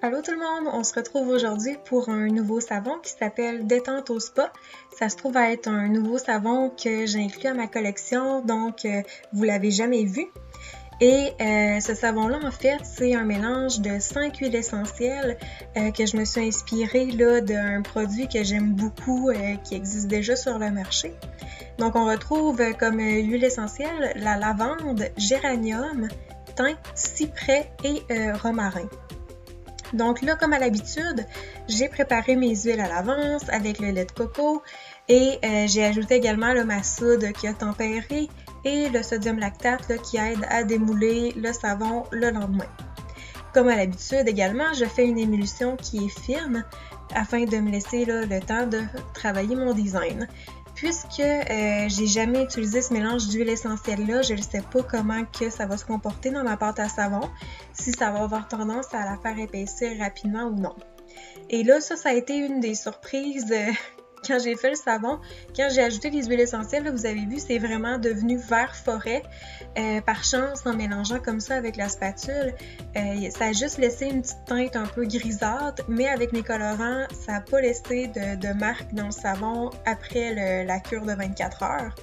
Allô tout le monde, on se retrouve aujourd'hui pour un nouveau savon qui s'appelle Détente au spa. Ça se trouve à être un nouveau savon que j'ai inclus à ma collection, donc vous l'avez jamais vu. Et ce savon-là, en fait, c'est un mélange de 5 huiles essentielles que je me suis inspirée là, d'un produit que j'aime beaucoup qui existe déjà sur le marché. Donc on retrouve comme huile essentielle la lavande, géranium, thym, cyprès et romarin. Donc là, comme à l'habitude, j'ai préparé mes huiles à l'avance avec le lait de coco et j'ai ajouté également ma soude qui a tempéré et le sodium lactate là, qui aide à démouler le savon le lendemain. Comme à l'habitude également, je fais une émulsion qui est fine afin de me laisser là, le temps de travailler mon design. Puisque j'ai jamais utilisé ce mélange d'huile essentielle-là, je ne sais pas comment que ça va se comporter dans ma pâte à savon, si ça va avoir tendance à la faire épaissir rapidement ou non. Et là, ça a été une des surprises quand j'ai fait le savon. Quand j'ai ajouté les huiles essentielles, là, vous avez vu, c'est vraiment devenu vert forêt. Par chance, en mélangeant comme ça avec la spatule, ça a juste laissé une petite teinte un peu grisâtre, mais avec mes colorants, ça n'a pas laissé de marque dans le savon après la cure de 24 heures.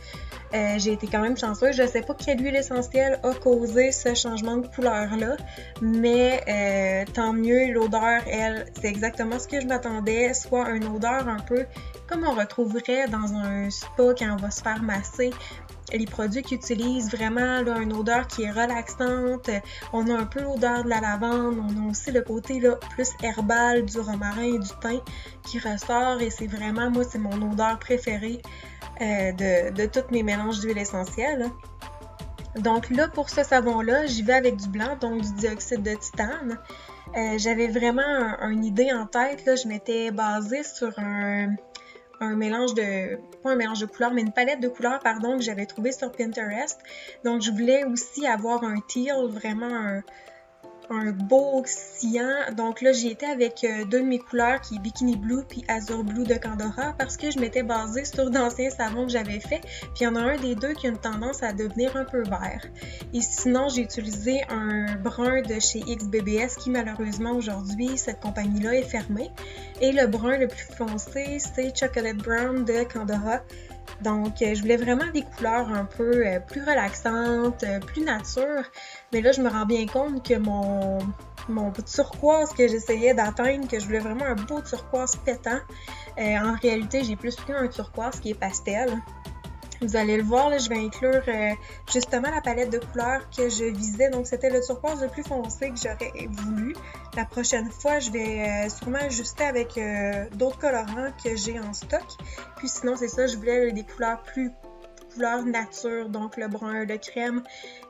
J'ai été quand même chanceuse. Je ne sais pas quelle huile essentielle a causé ce changement de couleur-là, mais tant mieux, l'odeur, elle, c'est exactement ce que je m'attendais, soit une odeur un peu comme on retrouverait dans un spa quand on va se faire masser. Les produits qu'ils utilisent vraiment là, une odeur qui est relaxante. On a un peu l'odeur de la lavande, on a aussi le côté là, plus herbal du romarin et du thym qui ressort et c'est vraiment, moi, c'est mon odeur préférée de tous mes mélanges d'huile essentielle. Donc là, pour ce savon-là, j'y vais avec du blanc, donc du dioxyde de titane. J'avais vraiment une idée en tête, là, je m'étais basée sur un mélange de, pas un mélange de couleurs, mais une palette de couleurs, pardon, que j'avais trouvé sur Pinterest. Donc je voulais aussi avoir un teal, vraiment un beau cyan. Donc là, j'ai été avec deux de mes couleurs qui est Bikini Blue puis Azure Blue de Candora parce que je m'étais basée sur d'anciens savons que j'avais fait. Puis il y en a un des deux qui a une tendance à devenir un peu vert. Et sinon, j'ai utilisé un brun de chez XBBS qui malheureusement aujourd'hui, cette compagnie-là est fermée. Et le brun le plus foncé, c'est Chocolate Brown de Candora. Donc, je voulais vraiment des couleurs un peu plus relaxantes, plus nature. Mais là, je me rends bien compte que mon turquoise que j'essayais d'atteindre, que je voulais vraiment un beau turquoise pétant, en réalité, j'ai plus pris un turquoise qui est pastel. Vous allez le voir, là, je vais inclure justement la palette de couleurs que je visais. Donc, c'était le turquoise le plus foncé que j'aurais voulu. La prochaine fois, je vais sûrement ajuster avec d'autres colorants que j'ai en stock. Puis sinon, c'est ça, je voulais des couleurs plus couleur nature, donc le brun de crème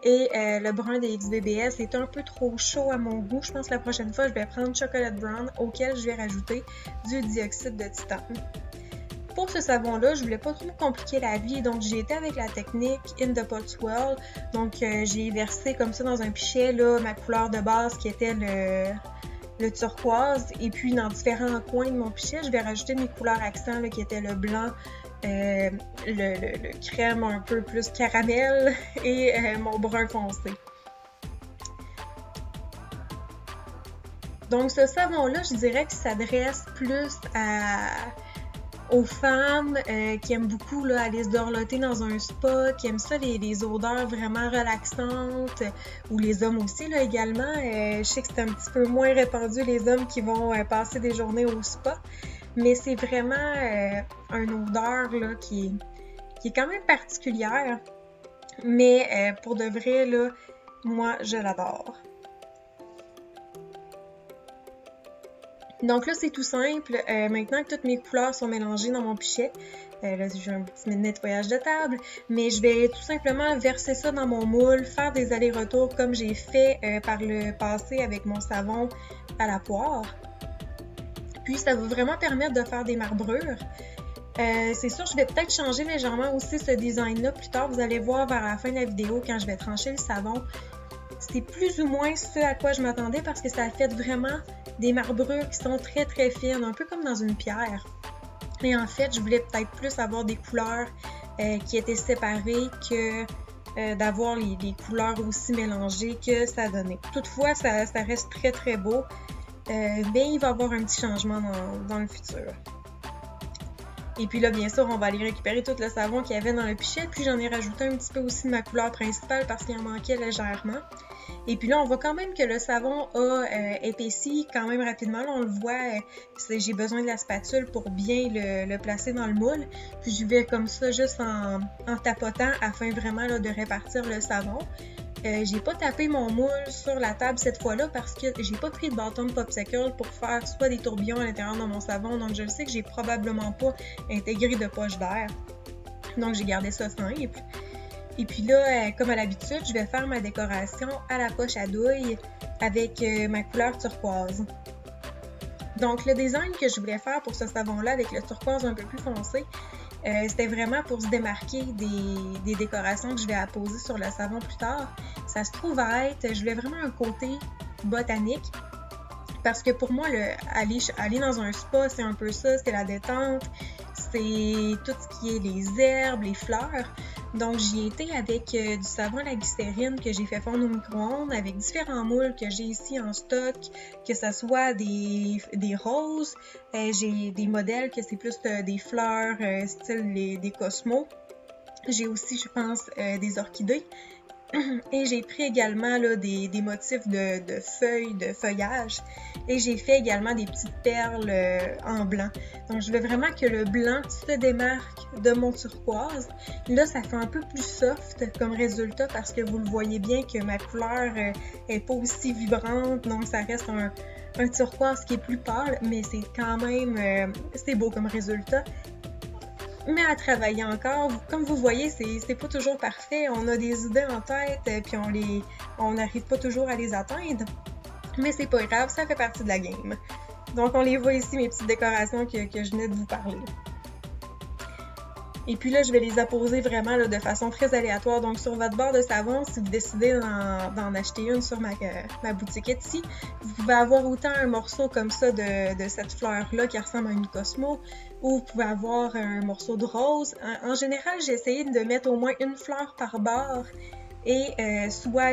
et le brun des XBBS est un peu trop chaud à mon goût. Je pense que la prochaine fois, je vais prendre Chocolate Brown auquel je vais rajouter du dioxyde de titane. Pour ce savon-là, je voulais pas trop me compliquer la vie, donc j'ai été avec la technique In the Pot Swirl. Donc j'ai versé comme ça dans un pichet là, ma couleur de base qui était le turquoise. Et puis dans différents coins de mon pichet, je vais rajouter mes couleurs accents là, qui étaient le blanc, le crème un peu plus caramel et mon brun foncé. Donc ce savon-là, je dirais qu'il s'adresse plus aux femmes qui aiment beaucoup là, aller se dorloter dans un spa, qui aiment ça les odeurs vraiment relaxantes, ou les hommes aussi là, également. Je sais que c'est un petit peu moins répandu les hommes qui vont passer des journées au spa, mais c'est vraiment une odeur là, qui est quand même particulière, mais pour de vrai, là, moi je l'adore. Donc là, c'est tout simple. Maintenant que toutes mes couleurs sont mélangées dans mon pichet, là, j'ai un petit nettoyage de table, mais je vais tout simplement verser ça dans mon moule, faire des allers-retours comme j'ai fait par le passé avec mon savon à la poire. Puis, ça va vraiment permettre de faire des marbrures. C'est sûr, je vais peut-être changer légèrement aussi ce design-là plus tard. Vous allez voir vers la fin de la vidéo quand je vais trancher le savon. C'est plus ou moins ce à quoi je m'attendais parce que ça a fait vraiment des marbrures qui sont très très fines, un peu comme dans une pierre. Et en fait, je voulais peut-être plus avoir des couleurs qui étaient séparées que d'avoir les couleurs aussi mélangées que ça donnait. Toutefois, ça reste très très beau. bien il va y avoir un petit changement dans le futur. Et puis là, bien sûr, on va aller récupérer tout le savon qu'il y avait dans le pichet, puis j'en ai rajouté un petit peu aussi de ma couleur principale parce qu'il en manquait légèrement. Et puis là, on voit quand même que le savon a épaissi quand même rapidement. Là, on le voit, j'ai besoin de la spatule pour bien le placer dans le moule. Puis je vais comme ça juste en tapotant afin vraiment là, de répartir le savon. J'ai pas tapé mon moule sur la table cette fois-là parce que j'ai pas pris de bâton de popsicle pour faire soit des tourbillons à l'intérieur de mon savon. Donc je le sais que j'ai probablement pas intégré de poche d'air. Donc j'ai gardé ça simple. Et puis là, comme à l'habitude, je vais faire ma décoration à la poche à douille avec ma couleur turquoise. Donc le design que je voulais faire pour ce savon-là avec le turquoise un peu plus foncé, c'était vraiment pour se démarquer des décorations que je vais apposer sur le savon plus tard. Ça se trouve à être, je voulais vraiment un côté botanique. Parce que pour moi, aller dans un spa, c'est un peu ça, c'est la détente, c'est tout ce qui est les herbes, les fleurs. Donc, j'y étais avec du savon à la glycérine que j'ai fait fondre au micro-ondes avec différents moules que j'ai ici en stock, que ce soit des roses, j'ai des modèles que c'est plus des fleurs, style des cosmos. J'ai aussi, je pense, des orchidées. Et j'ai pris également là, des motifs de feuilles, de feuillage. Et j'ai fait également des petites perles en blanc. Donc je veux vraiment que le blanc se démarque de mon turquoise. Là, ça fait un peu plus soft comme résultat parce que vous le voyez bien que ma couleur est pas aussi vibrante. Donc ça reste un turquoise qui est plus pâle, mais c'est quand même c'est beau comme résultat. Mais à travailler encore, comme vous voyez, c'est pas toujours parfait. On a des idées en tête, puis on n'arrive pas toujours à les atteindre. Mais c'est pas grave, ça fait partie de la game. Donc on les voit ici, mes petites décorations que je venais de vous parler. Et puis là, je vais les apposer vraiment là, de façon très aléatoire. Donc sur votre barre de savon, si vous décidez d'en acheter une sur ma boutique Etsy, vous pouvez avoir autant un morceau comme ça de cette fleur-là qui ressemble à une cosmo, ou vous pouvez avoir un morceau de rose. En général, j'ai essayé de mettre au moins une fleur par barre et soit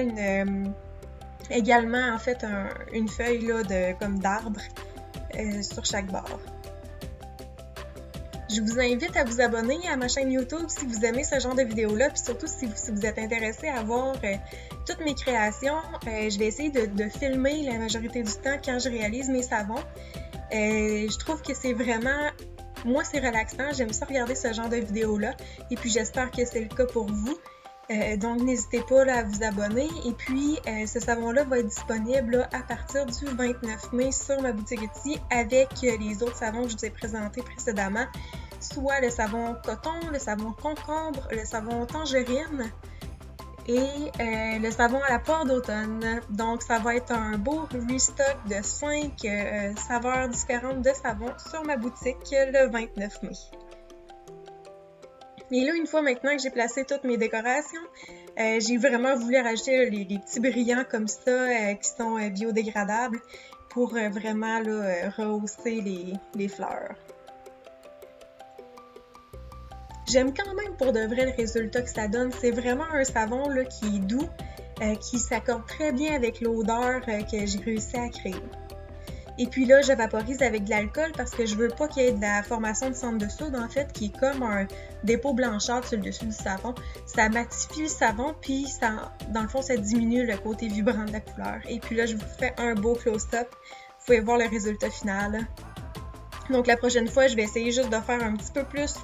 également en fait une feuille là, comme d'arbre sur chaque barre. Je vous invite à vous abonner à ma chaîne YouTube si vous aimez ce genre de vidéos-là, puis surtout si vous êtes intéressé à voir toutes mes créations. Je vais essayer de filmer la majorité du temps quand je réalise mes savons. Je trouve que c'est vraiment... Moi, c'est relaxant. J'aime ça regarder ce genre de vidéos-là. Et puis, j'espère que c'est le cas pour vous. Donc, n'hésitez pas là, à vous abonner. Et puis, ce savon-là va être disponible là, à partir du 29 mai sur ma boutique Etsy avec les autres savons que je vous ai présentés précédemment, soit le savon coton, le savon concombre, le savon tangerine et le savon à la poire d'automne. Donc, ça va être un beau restock de 5 saveurs différentes de savon sur ma boutique le 29 mai. Et là, une fois maintenant que j'ai placé toutes mes décorations, j'ai vraiment voulu rajouter les petits brillants comme ça qui sont biodégradables pour vraiment là, rehausser les fleurs. J'aime quand même pour de vrai le résultat que ça donne. C'est vraiment un savon là, qui est doux, qui s'accorde très bien avec l'odeur que j'ai réussi à créer. Et puis là, je vaporise avec de l'alcool parce que je veux pas qu'il y ait de la formation de cendre de soude, en fait, qui est comme un dépôt blanchâtre sur le dessus du savon. Ça matifie le savon, puis ça, dans le fond, ça diminue le côté vibrant de la couleur. Et puis là, je vous fais un beau close-up. Vous pouvez voir le résultat final. Donc la prochaine fois, je vais essayer juste de faire un petit peu plus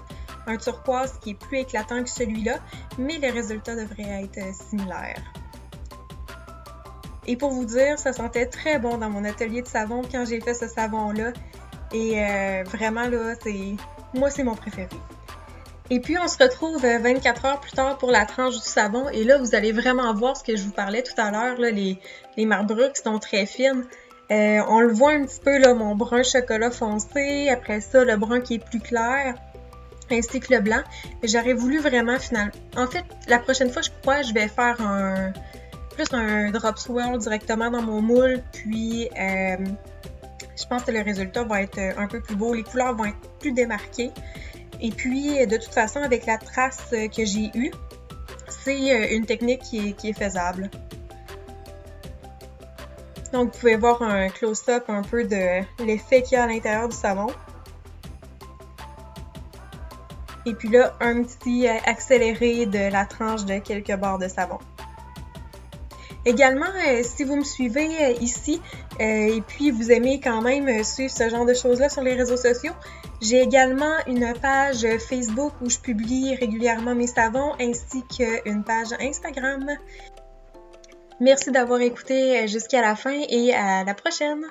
un turquoise qui est plus éclatant que celui-là, mais le résultat devrait être similaire. Et pour vous dire, ça sentait très bon dans mon atelier de savon quand j'ai fait ce savon-là. Et vraiment, là, moi, c'est mon préféré. Et puis, on se retrouve 24 heures plus tard pour la tranche du savon. Et là, vous allez vraiment voir ce que je vous parlais tout à l'heure, là, les marbrures qui sont très fines. On le voit un petit peu, là, mon brun chocolat foncé. Après ça, le brun qui est plus clair, ainsi que le blanc. J'aurais voulu vraiment, finalement... En fait, la prochaine fois, je crois que je vais faire plus un drop swirl directement dans mon moule, puis je pense que le résultat va être un peu plus beau, les couleurs vont être plus démarquées. Et puis, de toute façon, avec la trace que j'ai eue, c'est une technique qui est faisable. Donc, vous pouvez voir un close-up un peu de l'effet qu'il y a à l'intérieur du savon. Et puis là, un petit accéléré de la tranche de quelques barres de savon. Également, si vous me suivez ici et puis vous aimez quand même suivre ce genre de choses-là sur les réseaux sociaux, j'ai également une page Facebook où je publie régulièrement mes savons ainsi qu'une page Instagram. Merci d'avoir écouté jusqu'à la fin et à la prochaine!